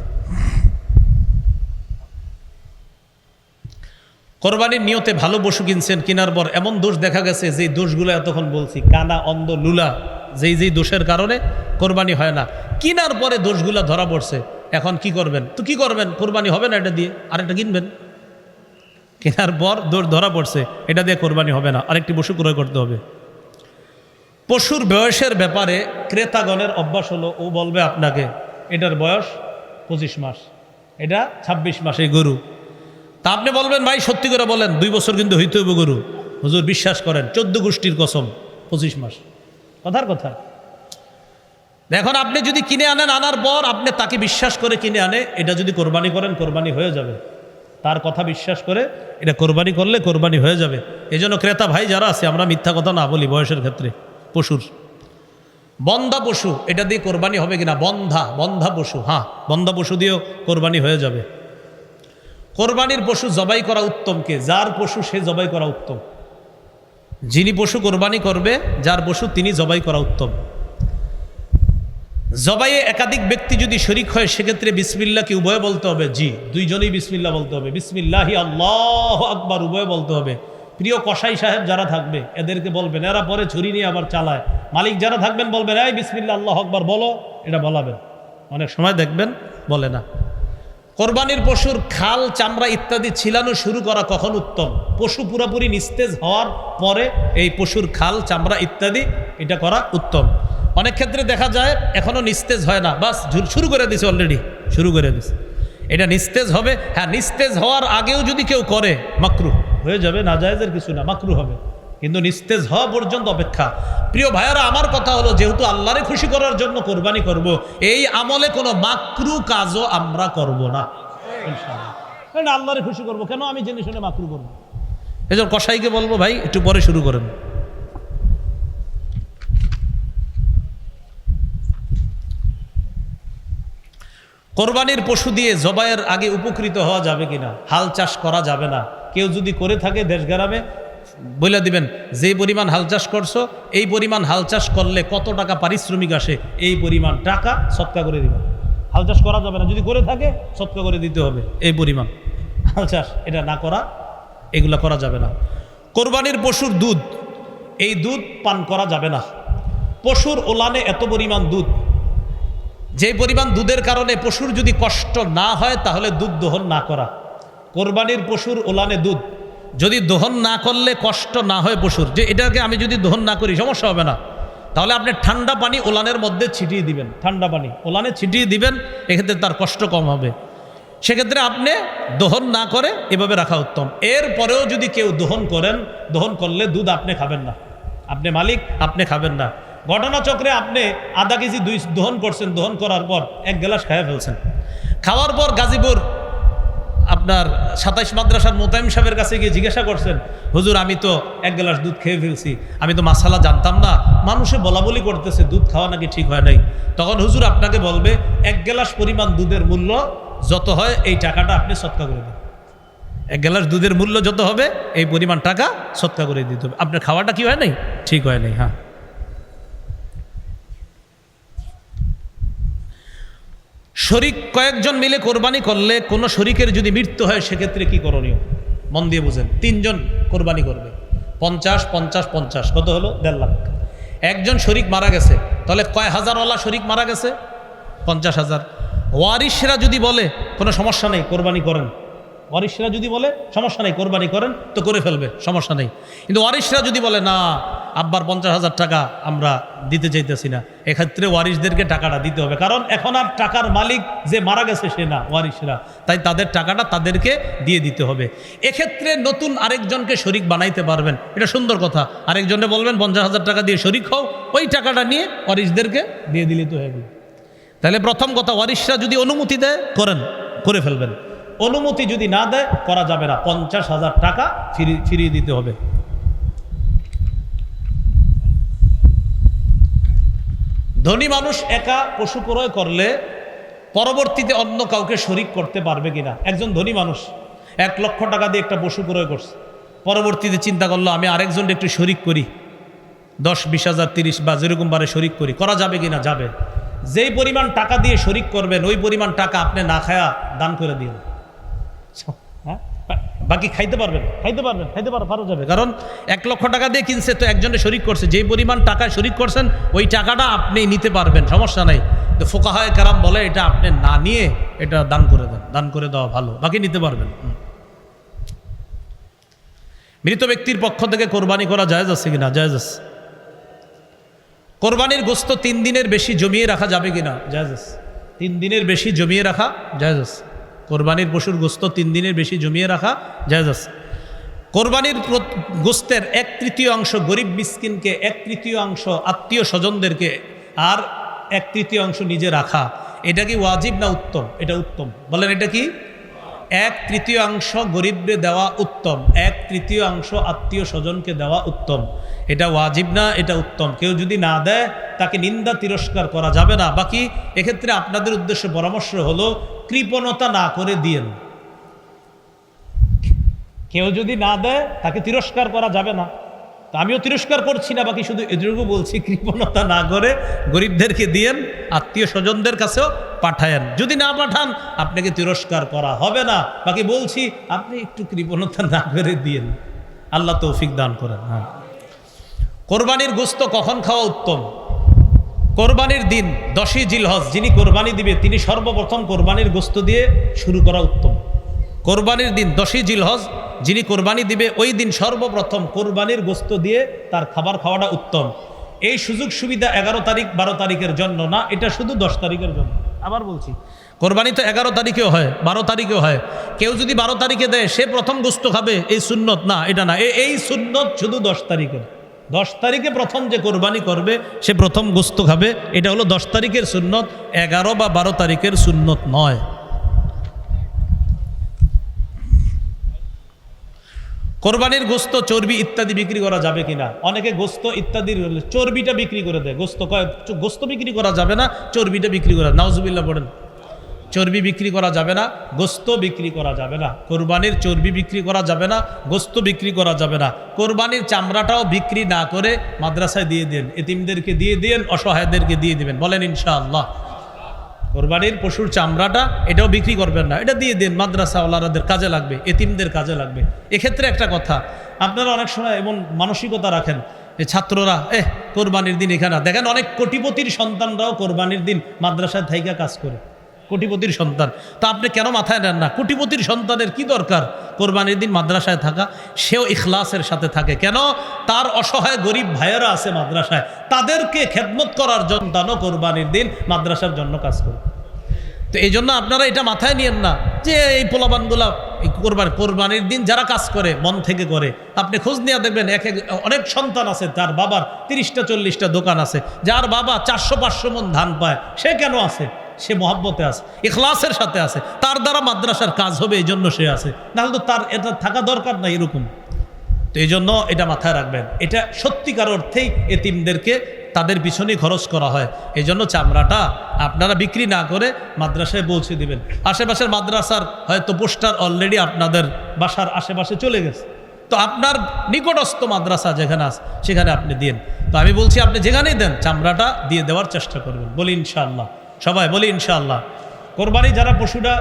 কোরবানির নিয়তে ভালো পশু কিনছেন, কেনার পর এমন দোষ দেখা গেছে, যে দোষগুলো এতক্ষণ বলছি, কানা, অন্ধ, লুলা, যেই দোষের কারণে কোরবানি হয় না, কেনার পরে দোষগুলো ধরা পড়ছে। এখন কি করবেন? তো কি করবেন? কোরবানি হবে না এটা দিয়ে, আরেকটা কিনবেন। কেনার পর দোষ ধরা পড়ছে, এটা দিয়ে কোরবানি হবে না, আরেকটি পশু ক্রয় করতে হবে। পশুর বয়সের ব্যাপারে ক্রেতাগণের অভ্যাস হলো, ও বলবে আপনাকে এটার বয়স 25 মাস, এটা 26 মাস এই গরু। তা আপনি বলবেন ভাই সত্যি করে বলেন, 2 বছর কিন্তু হইতে হইব গরু। হুজুর বিশ্বাস করেন, 14 গোষ্ঠীর কসম, 25 মাস, কথার কথা। এখন আপনি যদি কিনে আনেন, আনার পর আপনি তাকে বিশ্বাস করে কিনে আনে, এটা যদি কোরবানি করেন, কোরবানি হয়ে যাবে। তার কথা বিশ্বাস করে এটা কোরবানি করলে কোরবানি হয়ে যাবে। এই জন্য ক্রেতা ভাই যারা আছে, আমরা মিথ্যা কথা না বলি বয়সের ক্ষেত্রে। পশুর বন্ধা পশু, এটা দিয়ে কোরবানি হবে কিনা? বন্ধা পশু, হ্যাঁ, বন্ধা পশু দিয়েও কোরবানি হয়ে যাবে। কোরবানির পশু জবাই করা উত্তম কে? যার পশু সে জবাই করা উত্তম। যিনি পশু কোরবানি করবে, যার পশু তিনি জবাই করা উত্তম। জবাইয়ে একাধিক ব্যক্তি যদি শরিক হয়, সেক্ষেত্রে বিসমিল্লাহ কি উভয় বলতে হবে? জি, 2 জনেই বিসমিল্লাহ বলতে হবে। বিসমিল্লাহি আল্লাহু আকবার উভয় বলতে হবে। প্রিয় কসাই সাহেব যারা থাকবে, এদেরকে বলবেন, এরা পরে ছুরি নিয়ে আবার চালায়। মালিক যারা থাকবেন বলবেন, এই বিসমিল্লাহ আল্লাহু আকবার বলো, এটা বলাবেন। অনেক সময় দেখবেন বলে না। কোরবানির পশুর খাল, চামড়া ইত্যাদি ছিলানো শুরু করা কখন উত্তম? পশু পুরোপুরি নিস্তেজ হওয়ার পরে এই পশুর খাল, চামড়া ইত্যাদি এটা করা উত্তম। অনেক ক্ষেত্রে দেখা যায় এখনো নিস্তেজ হয় না, বাস শুরু করে দিছে, অলরেডি শুরু করে দিছে। এটা নিস্তেজ হবে। হ্যাঁ, নিস্তেজ হওয়ার আগেও যদি কেউ করে মাকরুহ হয়ে যাবে, নাজায়েজের কিছু না, মাকরুহ হবে, কিন্তু নিস্তেজ হওয়া পর্যন্ত অপেক্ষা। প্রিয় ভাইয়ারা, আমার কথা হলো, যেহেতু আল্লাহরে খুশি করার জন্য কোরবানি করব, এই আমলে কোনো মাকরু কাজও আমরা করব না ইনশাআল্লাহ। কারণ আল্লাহরে খুশি করব, কেন আমি জেনে শুনে মাকরু করব? এই জন্য কসাইকে বলবো, ভাই একটু পরে শুরু করেন। কোরবানির পশু দিয়ে জবাইয়ের আগে উপকৃত হওয়া যাবে কিনা? হাল চাষ করা যাবে না। কেউ যদি করে থাকে, দেশগ্রামে বলে দিবেন, যে পরিমাণ হাল চাষ করছো, এই পরিমাণ হাল চাষ করলে কত টাকা পারিশ্রমিক আসে, এই পরিমাণ টাকা সৎকা করে দিবেন। হাল চাষ করা যাবে না, যদি করে থাকে সৎকা করে দিতে হবে এই পরিমাণ। হাল চাষ এটা না করা, এগুলা করা যাবে না। কোরবানির পশুর দুধ, এই দুধ পান করা যাবে না। পশুর ওলানে এত পরিমাণ দুধ, যে পরিমাণ দুধের কারণে পশুর যদি কষ্ট না হয়, তাহলে দুধ দহন না করা। কোরবানির পশুর ওলানে দুধ যদি দহন না করলে কষ্ট না হয় পশুর, যে এটাকে আমি যদি দহন না করি সমস্যা হবে না, তাহলে আপনি ঠান্ডা পানি ওলানের মধ্যে ছিটিয়ে দিবেন, ঠান্ডা পানি ওলানে ছিটিয়ে দিবেন, এক্ষেত্রে তার কষ্ট কম হবে। সেক্ষেত্রে আপনি দহন না করে এভাবে রাখা উত্তম। এরপরেও যদি কেউ দহন করেন, দহন করলে দুধ আপনি খাবেন না, আপনি মালিক, আপনি খাবেন না। ঘটনাচক্রে আপনি আধা কেজি দহন করছেন, দহন করার পর 1 গ্লাস খেয়ে ফেলছেন। খাওয়ার পর গাজীপুর আপনার 27 মাদ্রাসার মোতায়েম সাহেবের কাছে গিয়ে জিজ্ঞাসা করছেন, হুজুর আমি তো 1 গ্লাস দুধ খেয়ে ফেলছি, আমি তো মাসালা জানতাম না, মানুষে বলাবলি করতেছে দুধ খাওয়া নাকি ঠিক হয় নাই। তখন হুজুর আপনাকে বলবে 1 গ্লাস পরিমাণ দুধের মূল্য যত হয় এই টাকাটা আপনি সৎকা করে দেন। 1 গ্লাস দুধের মূল্য যত হবে এই পরিমাণ টাকা সৎকা করে দিতে হবে। আপনার খাওয়াটা কি হয় নাই, ঠিক হয় নাই। হ্যাঁ, শরিক কয়েকজন মিলে কোরবানি করলে কোনো শরিকের যদি মৃত্যু হয় সেক্ষেত্রে কি করণীয়? মন দিয়ে বুঝেন। 3 জন কোরবানি করবে, 50 50 50, কত হলো? 1.5 লাখ। একজন শরিক মারা গেছে, তাহলে কয় হাজারওয়ালা শরিক মারা গেছে? 50,000। ওয়ারিশরা যদি বলে কোনো সমস্যা নেই কোরবানি করেন, ওয়ারিশরা যদি বলে সমস্যা নেই কোরবানি করেন, তো করে ফেলবে, সমস্যা নেই। কিন্তু ওয়ারিশরা যদি বলে না আব্বার 50,000 টাকা আমরা দিতে চাইতেছি না, এক্ষেত্রে ওয়ারিশদেরকে টাকাটা দিতে হবে। কারণ এখন আর টাকার মালিক যে মারা গেছে সে না, ওয়ারিশরা, তাই তাদের টাকাটা তাদেরকে দিয়ে দিতে হবে। এক্ষেত্রে নতুন আরেকজনকে শরিক বানাইতে পারবেন, এটা সুন্দর কথা। আরেকজনে বলবেন 50,000 টাকা দিয়ে শরিক হও, ওই টাকাটা নিয়ে ওয়ারিশদেরকে দিয়ে দিলে তো হবে। তাহলে প্রথম কথা, ওয়ারিশরা যদি অনুমতি দেয় করেন, করে ফেলবেন। অনুমতি যদি না দেয় করা যাবে না, 50,000 টাকা ফিরিয়ে দিতে হবে। ধনী মানুষ একা পশু ক্রয় করলে পরবর্তীতে অন্য কাউকে শরিক করতে পারবে কিনা? একজন ধনী মানুষ 1 লক্ষ টাকা দিয়ে একটা পশু ক্রয় করছে, পরবর্তীতে চিন্তা করলো আমি আরেকজন একটু শরিক করি, 10 20 হাজার 30 বা যেরকম বারে শরিক করি, করা যাবে কিনা? যাবে। যেই পরিমাণ টাকা দিয়ে শরিক করবেন ওই পরিমাণ টাকা আপনি না খায়া দান করে দিন। হ্যাঁ, বাকি খাইতে পারবেন, পারা যাবে। কারণ 1 লক্ষ টাকা দিয়ে কিনছে, তো একজনে শরিক করছে, যেই পরিমাণ টাকায় শরিক করছেন ওই টাকাটা আপনি নিতে পারবেন, সমস্যা নাই। তো ফুকাহায়ে কেরাম বলে এটা আপনি না নিয়ে এটা দান করে দেন, দান করে দেওয়া ভালো, বাকি নিতে পারবেন। মৃত ব্যক্তির পক্ষ থেকে কোরবানি করা জায়েজ আছে কিনা? জায়েজ আছে। কোরবানির গোশত 3 দিনের বেশি জমিয়ে রাখা যাবে কিনা? জায়েজ আছে। 3 দিনের বেশি জমিয়ে রাখা জায়েজ আছে। কোরবানির পশুর গোশত 3 দিনের বেশি জমিয়ে রাখা জায়েজ আছে। কোরবানির গোশতের 1/3 অংশ গরিব মিসকিনকে, 1/3 অংশ আত্মীয় স্বজনদেরকে, আর 1/3 অংশ নিজে রাখা, এটা কি ওয়াজিব না উত্তম? এটা উত্তম। বলেন এটা কি? 1/3 অংশ গরিবরে দেওয়া উত্তম, 1/3 অংশ আত্মীয় স্বজনকে দেওয়া উত্তম। এটা ওয়াজিব না, এটা উত্তম। কেউ যদি না দেয় তাকে নিন্দা তিরস্কার করা যাবে না। বাকি এক্ষেত্রে আপনাদের উদ্দেশ্যে পরামর্শ হলো কৃপণতা না করে দিয়েন। কেউ যদি না দেয় তাকে তিরস্কার করা যাবে না। তো আমিও তিরস্কার করছি না, বাকি শুধু এটুকু বলছি কৃপণতা না করে গরিবদেরকে দিয়েন, আত্মীয় স্বজনদের কাছেও পাঠায়েন। যদি না পাঠান আপনাকে তিরস্কার করা হবে না। বাকি বলছি আপনি একটু কৃপণতা না করে দিয়েন, আল্লাহ তৌফিক দান করেন। হ্যাঁ, কোরবানির গোশত কখন খাওয়া উত্তম? কোরবানির দিন 10ই জিলহজ যিনি কোরবানি দিবে তিনি সর্বপ্রথম কোরবানির গোশত দিয়ে শুরু করা উত্তম। কোরবানির দিন 10ই জিলহজ যিনি কোরবানি দিবে ওই দিন সর্বপ্রথম কোরবানির গোশত দিয়ে তার খাবার খাওয়াটা উত্তম। এই সুযোগ সুবিধা 11 তারিখ 12 তারিখের জন্য না, এটা শুধু 10 তারিখের জন্য। আবার বলছি, কোরবানি তো 11 তারিখেও হয়, 12 তারিখেও হয়। কেউ যদি 12 তারিখে দেয় সে প্রথম গোশত খাবে, এই সুন্নত না, এটা না। এই সুন্নত শুধু 10 তারিখের। 10 তারিখে প্রথম যে কোরবানি করবে সে প্রথম গোশত খাবে, এটা হলো 10 তারিখের সুন্নত, 11 বা 12 তারিখের সুন্নত নয়। কোরবানির গোশত চর্বি ইত্যাদি বিক্রি করা যাবে কিনা? অনেকে গোশত ইত্যাদির চর্বিটা বিক্রি করে দেয়। গোশত বিক্রি করা যাবে না, চর্বিটা বিক্রি করা। নাউজুবিল্লাহ পড়েন। চর্বি বিক্রি করা যাবে না, গোশত বিক্রি করা যাবে না। কোরবানির চর্বি বিক্রি করা যাবে না, গোশত বিক্রি করা যাবে না। কোরবানির চামড়াটাও বিক্রি না করে মাদ্রাসায় দিয়ে দেন, এতিমদেরকে দিয়ে দেন, অসহায়দেরকে দিয়ে দিবেন। বলেন ইনশাআল্লাহ। কোরবানির পশুর চামড়াটা এটাও বিক্রি করবেন না, এটা দিয়ে দেন, মাদ্রাসাওয়ালাদের কাজে লাগবে, এতিমদের কাজে লাগবে। এক্ষেত্রে একটা কথা, আপনারা অনেক সময় এমন মানসিকতা রাখেন যে ছাত্ররা কোরবানির দিন এখানে দেখেন, অনেক কোটিপতির সন্তানরাও কোরবানির দিন মাদ্রাসায় থাইকা কাজ করে। কোটিপতির সন্তান। তা আপনি কেন মাথায় নেন না? কোটিপতির সন্তানের কি দরকার কোরবানির দিন মাদ্রাসায় থাকা? সেও ইখলাসের সাথে থাকে। কেন? তার অসহায় গরিব ভাইয়েরা আছে মাদ্রাসায়, তাদেরকে খেদমত করার জন্য কোরবানির দিন মাদ্রাসার জন্য কাজ করে। তো এই জন্য আপনারা এটা মাথায় নিয়েন না যে এই পোলাপানগুলা কোরবানির দিন যারা কাজ করে মন থেকে করে। আপনি খোঁজ নিয়ে দেখবেন অনেক সন্তান আছে তার বাবার 30টা 40টা দোকান আছে, যার বাবা 400-500 মণ ধান পায়। সে কেন আছে? সে মহব্বতে আছে, ইখলাসের সাথে আছে, তার দ্বারা মাদ্রাসার কাজ হবে এই জন্য সে আছে, নাহলে তো তার এটা থাকা দরকার না এরকম। তো এই জন্য এটা মাথায় রাখবেন, এটা সত্যিকার অর্থেই এতিমদেরকে তাদের পিছনে খরচ করা হয়। এই জন্য চামড়াটা আপনারা বিক্রি না করে মাদ্রাসায় পৌঁছে দিবেন। আশেপাশের মাদ্রাসার হয়তো পোস্টার অলরেডি আপনাদের বাসার আশেপাশে চলে গেছে, তো আপনার নিকটস্থ মাদ্রাসা যেখানে আছে সেখানে আপনি দিন। তো আমি বলছি আপনি যেখানেই দেন চামড়াটা দিয়ে দেওয়ার চেষ্টা করবেন। বলি ইনশাআল্লাহ, সবাই বলি ইনশাআল্লাহ। কোরবানি যারা পশুটা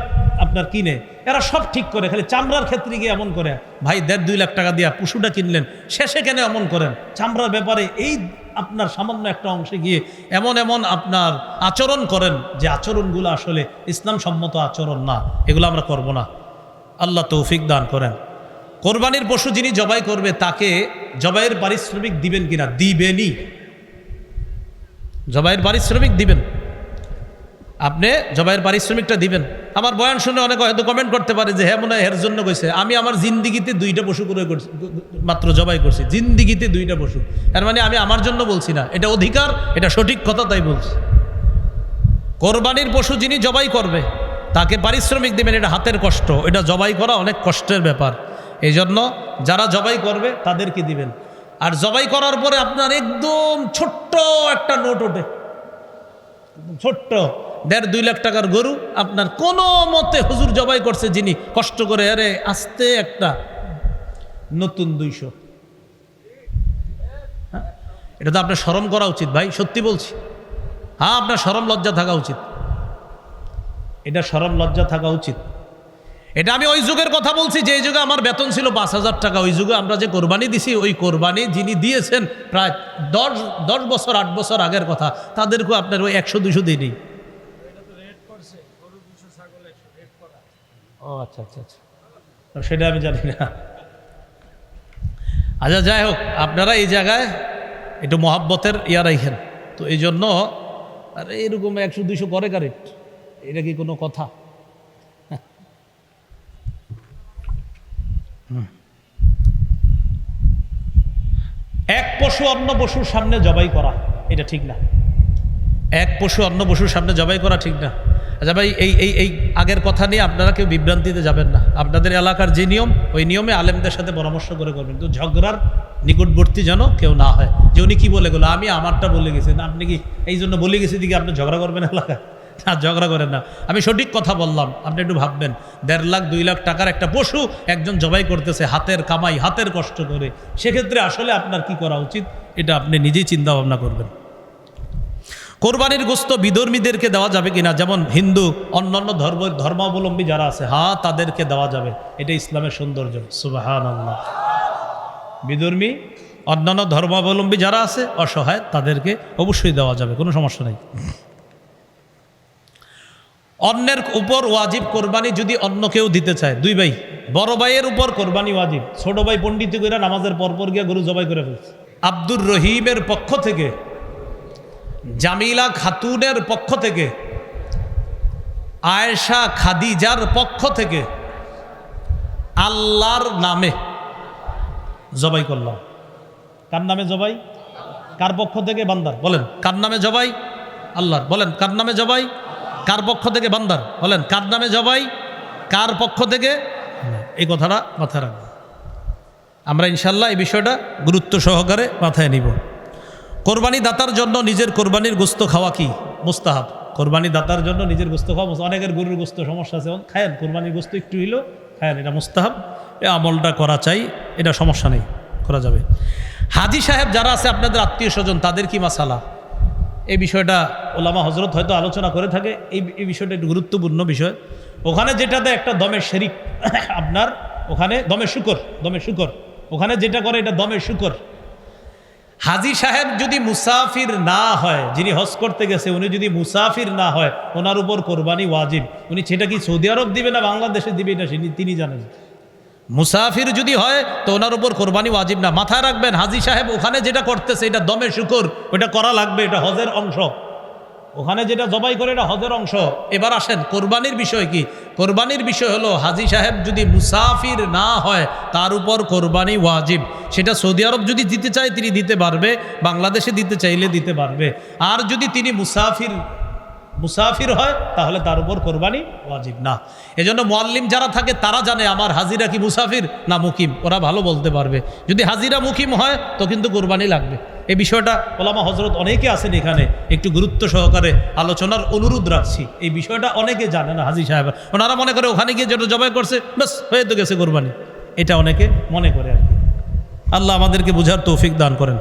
আপনার কিনে এরা সব ঠিক করে, খালি চামড়ার ক্ষেত্রে গিয়ে এমন করে, ভাই 1.5-2 লাখ টাকা দিয়ে পশুটা কিনলেন, শেষে কেন এমন করেন? চামড়ার ব্যাপারে এই আপনার সামান্য একটা অংশে গিয়ে এমন এমন আপনার আচরণ করেন যে আচরণগুলো আসলে ইসলাম সম্মত আচরণ না, এগুলো আমরা করব না। আল্লাহ তৌফিক দান করেন। কোরবানির পশু যিনি জবাই করবে তাকে জবাইয়ের পারিশ্রমিক দিবেন কিনা? দিবেনই, জবাইয়ের পারিশ্রমিক দিবেন। আপনি জবাইয়ের পারিশ্রমিকটা দিবেন। আমার বয়ান শুনে অনেকে হয়তো কমেন্ট করতে পারে যে হ্যাঁ মনে হয় এর জন্য কইছে। আমি আমার জিন্দিগিতে 2টা পশু করে করছি, মাত্র জবাই করছি, জিন্দিগিতে 2টা পশু। এর মানে আমি আমার জন্য বলছি না, এটা অধিকার, এটা সঠিক কথা, তাই বলছি। কোরবানির পশু যিনি জবাই করবে তাকে পারিশ্রমিক দেবেন, এটা হাতের কষ্ট, এটা জবাই করা অনেক কষ্টের ব্যাপার। এই জন্য যারা জবাই করবে তাদেরকে দিবেন। আর জবাই করার পরে আপনার একদম ছোট্ট একটা নোট ওঠে, ছোট্ট 1.5-2 লাখ টাকার গরু আপনার কোনো মতে হুজুর জবাই করছে যিনি কষ্ট করে, আরে আস্তে একটা নতুন 200। এটা তো আপনার শরম করা উচিত ভাই, সত্যি বলছি। হ্যাঁ, আপনার শরম লজ্জা থাকা উচিত, এটা শরম লজ্জা থাকা উচিত। এটা আমি ওই যুগের কথা বলছি যে যুগে আমার বেতন ছিল 5,000 টাকা। ওই যুগে আমরা যে কোরবানি দিছি, ওই কোরবানি যিনি দিয়েছেন প্রায় 10 বছর 8 বছর আগের কথা, তাদেরকেও আপনার ওই 100-200 দিনই। ও আচ্ছা আচ্ছা আচ্ছা, সেটা আমি জানি না। আচ্ছা, যাই হোক, আপনারা এই জায়গায় একটু মহাব্বতের ইয়া রাখেন। তো এই জন্য আর এরকম 100-200 করে কারেক্ট, এটা কি কোনো কথা? এক পশু অন্য পশুর সামনে জবাই করা এটা ঠিক না। এক পশু অন্য পশুর সামনে জবাই করা ঠিক না। আচ্ছা ভাই, এই আগের কথা নিয়ে আপনারা কেউ বিভ্রান্তিতে যাবেন না। আপনাদের এলাকার যে নিয়ম, ওই নিয়মে আলেমদের সাথে পরামর্শ করে করবেন। তো ঝগড়ার নিকটবর্তী যেন কেউ না হয় যে উনি কি বলে গেলো, আমি আমারটা বলে গেছি, আপনি কি এই জন্য বলে গেছি দিকে আপনি ঝগড়া করবেন এলাকায়? না, ঝগড়া করেন না। আমি সঠিক কথা বললাম, আপনি একটু ভাববেন। 1.5 লাখ 2 লাখ টাকার একটা পশু একজন জবাই করতেছে হাতের কামাই, হাতের কষ্ট করে। সেক্ষেত্রে আসলে আপনার কি করা উচিত এটা আপনি নিজেই চিন্তা ভাবনা করবেন। কোরবানির গোস্ত বিধর্মীদেরকে দেওয়া যাবে কিনা? যেমন হিন্দু, অন্যান্য ধর্মাবলম্বী যারা আছে, হ্যাঁ তাদেরকে দেওয়া যাবে, এটা ইসলামের সৌন্দর্য। সুবহানাল্লাহ। বিধর্মী, অন্যান্য ধর্মাবলম্বী যারা আছে অসহায়, তাদেরকে অবশ্যই দেওয়া যাবে, কোনো সমস্যা নেই। অন্যের উপর ওয়াজিব কোরবানি যদি অন্য কেউ দিতে চায়, 2 ভাই, বড় ভাইয়ের উপর কোরবানি ওয়াজিব, ছোট ভাই পণ্ডিত করে নামাজের পরপর গিয়ে গরু জবাই করে ফেলছে। আব্দুর রহিমের পক্ষ থেকে, জামিলা খাতুনের পক্ষ থেকে, আয়েশা খাদিজার পক্ষ থেকে আল্লাহর নামে জবাই করলাম। কার নামে জবাই? কার পক্ষ থেকে? বান্দার। বলেন কার নামে জবাই? আল্লাহর। বলেন কার নামে জবাই? কার পক্ষ থেকে? বান্দার। বলেন কার নামে জবাই? কার পক্ষ থেকে? এই কথাটা মাথায় রাখবো আমরা ইনশাল্লাহ। এই বিষয়টা গুরুত্ব সহকারে মাথায় নিব। কোরবানি দাতার জন্য নিজের কোরবানির গোস্ত খাওয়া কি মুস্তাহাব? কোরবানি দাতার জন্য নিজের গোস্ত খাওয়া, অনেকের গরুর গোস্ত সমস্যা আছে, খায়েন কোরবানির গোস্ত একটু হইলেও খায়েন, এটা মুস্তাহাব, এই আমলটা করা চাই, এটা সমস্যা নেই, করা যাবে। হাজি সাহেব যারা আছে আপনাদের আত্মীয় স্বজন, তাদের কি মাসালা? এই বিষয়টা ওলামা হজরত হয়তো আলোচনা করে থাকে। এই বিষয়টা একটু গুরুত্বপূর্ণ বিষয়। ওখানে যেটাতে একটা দমের শরিক, আপনার ওখানে দমের শুকর, ওখানে যেটা করে এটা দমের শুকর। হাজি সাহেব যদি মুসাফির না হয়, যিনি হজ করতে গেছে উনি যদি মুসাফির না হয়, ওনার উপর কোরবানি ওয়াজিব। উনি সেটা কি সৌদি আরব দিবে না বাংলাদেশে দিবে এটা তিনি জানেন। মুসাফির যদি হয় তো ওনার উপর কোরবানি ওয়াজিব না। মাথায় রাখবেন, হাজি সাহেব ওখানে যেটা করতেছে এটা দমে শুকর, ওটা করা লাগবে, এটা হজের অংশ। ওখানে যেটা জবাই করে এটা হজের অংশ। এবার আসেন কোরবানির বিষয় কি। কোরবানির বিষয় হলো হাজি সাহেব যদি মুসাফির না হয় তার উপর কোরবানি ওয়াজিব। সেটা সৌদি আরব যদি দিতে চায় তিনি দিতে পারবে, বাংলাদেশে দিতে চাইলে দিতে পারবে। আর যদি তিনি মুসাফির হয় তাহলে তার উপর কোরবানি ওয়াজিব না। এজন্য মুআল্লিম যারা থাকে তারা জানে আমার হাজিরা কি মুসাফির না মুকিম, ওরা ভালো বলতে পারবে। যদি হাজিরা মুকিম হয় তো কিন্তু কোরবানি লাগবে। এই বিষয়টা ওলামা হজরত অনেকে আছেন এখানে, একটু গুরুত্ব সহকারে আলোচনার অনুরোধ রাখছি। এই বিষয়টা অনেকে জানে না হাজি সাহেব, ওনারা মনে করে ওখানে গিয়ে যেটা জবাই করছে ব্যাস হয়ে তো গেছে কোরবানি, এটা অনেকে মনে করে আর কি। আল্লাহ আমাদেরকে বুঝার তৌফিক দান করেন।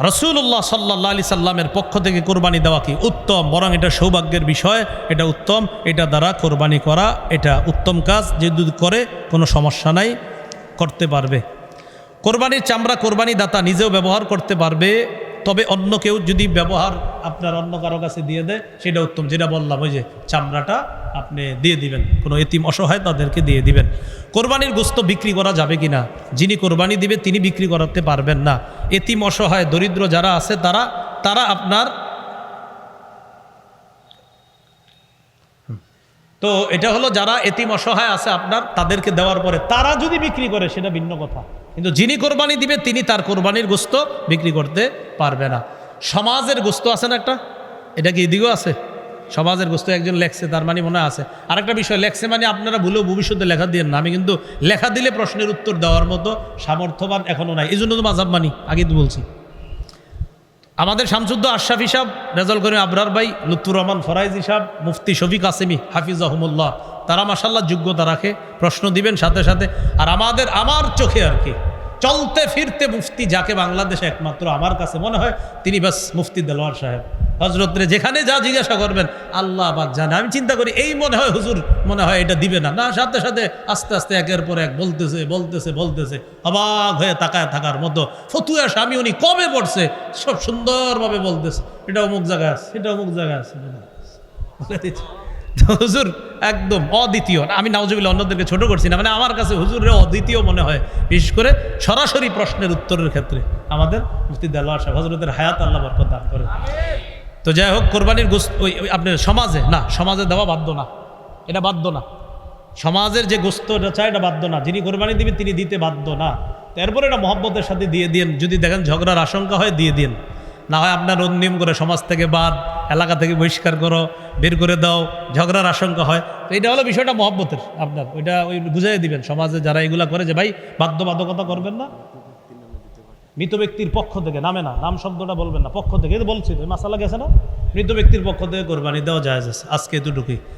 রাসূলুল্লাহ সাল্লাল্লাহু আলাইহি সাল্লামের পক্ষ থেকে কোরবানি দেওয়া কি উত্তম, বরং এটা সৌভাগ্যের বিষয়, এটা উত্তম, এটা দ্বারা কোরবানি করা এটা উত্তম কাজ। যে যদি করে কোনো সমস্যা নাই, করতে পারবে। কোরবানির চামড়া কোরবানি দাতা নিজেও ব্যবহার করতে পারবে, তবে অন্য কেউ যদি ব্যবহার আপনার অন্য কারো কাছে দিয়ে দেয় সেটা উত্তম। যেটা বললাম ওই যে চামড়াটা আপনি দিয়ে দিবেন, কোনো এতিম অসহায় তাদেরকে দিয়ে দিবেন। কোরবানির গোশত বিক্রি করা যাবে কি না, যিনি কোরবানি দিবে তিনি বিক্রি করাতে পারবেন না। এতিম অসহায় দরিদ্র যারা আছে তারা আপনার তো এটা হলো যারা এতিম অসহায় আছে আপনার তাদেরকে দেওয়ার পরে তারা যদি বিক্রি করে সেটা ভিন্ন কথা, কিন্তু যিনি কোরবানি দিবে তিনি তার কোরবানির গোশত বিক্রি করতে পারবে না। সমাজের গোশত আছে না একটা, এটা কি এদিকেও আছে? সমাজের গোশত একজন লেখছে, তার মানে মনে আছে। আরেকটা বিষয়, লেখছে মানে আপনারা ভুলেও ভবিষ্যতে লেখা দিয়ে না। আমি কিন্তু লেখা দিলে প্রশ্নের উত্তর দেওয়ার মতো সামর্থ্যবান এখনও নাই, এই জন্য তো মাযহাব মানি, আগে তো বলছি। আমাদের শামসুদ্দো আশরাফি সাহেব, রেজাউল করিম আবরার ভাই, লুৎফুর রহমান ফরাইজি সাহেব, মুফতি শফিক কাসেমি হাফিজাহুমুল্লাহ, তারা মাশাআল্লাহ যোগ্যতা রাখে, প্রশ্ন দিবেন সাথে সাথে। আর আমার চোখে আর কি চলতে ফিরতে মুফতি যাকে বাংলাদেশে একমাত্র আমার কাছে মনে হয় তিনি বাস মুফতি দেলোয়ার সাহেব। হজরতরে যেখানে যা জিজ্ঞাসা করবেন আল্লাহ পাক জানে। আমি চিন্তা করি এই মনে হয় হুজুর মনে হয় এটা দিবে না, না সাথে সাথে আস্তে আস্তে একের পর এক বলতেছে অবাক হয়ে তাকায় থাকার মতো। ফতুয়া স্বামী উনি কবে পড়ছে সব সুন্দরভাবে বলতেছে, এটা অমুক জায়গায় আছে, এটা অমুক জায়গায় আছে। হুজুর একদম অদ্বিতীয়। আমি নাউজুবিল্লাহ অন্যদেরকে ছোট করছি না, মানে আমার কাছে হুজুরের অদ্বিতীয় মনে হয়, বিশেষ করে সরাসরি প্রশ্নের উত্তরের ক্ষেত্রে। আমাদের মুফতি দেলোয়ার সাহেব, হযরতের হায়াত আল্লাহ বরকত দান করেন। তো যাই হোক, কোরবানির গোশত আপনার সমাজে দেওয়া বাধ্য না, এটা বাধ্য না। সমাজের যে গোশতটা চায় এটা বাধ্য না, যিনি কোরবানি দিবে তিনি দিতে বাধ্য না। তারপরে এটা মহব্বতের সাথে দিয়ে দিন, যদি দেখেন ঝগড়ার আশঙ্কা হয় দিয়ে দিন, না হয় আপনার নিয়ম করে সমাজ থেকে বাদ, এলাকা থেকে বহিষ্কার করো, বের করে দাও, ঝগড়ার আশঙ্কা হয়। তো এটা হলো বিষয়টা মহব্বতের, আপনার ওই বুঝাই দিবেন সমাজে যারা এগুলা করে যে ভাই বাধ্যবাধকতা করবেন না। মৃত ব্যক্তির পক্ষ থেকে, নামে না, নাম শব্দটা বলবেন না, পক্ষ থেকে, বলছি তো মাসালা গেছে না, মৃত ব্যক্তির পক্ষ থেকে কোরবানি দেওয়া জায়েজ আছে। আজকে এতটুকুই।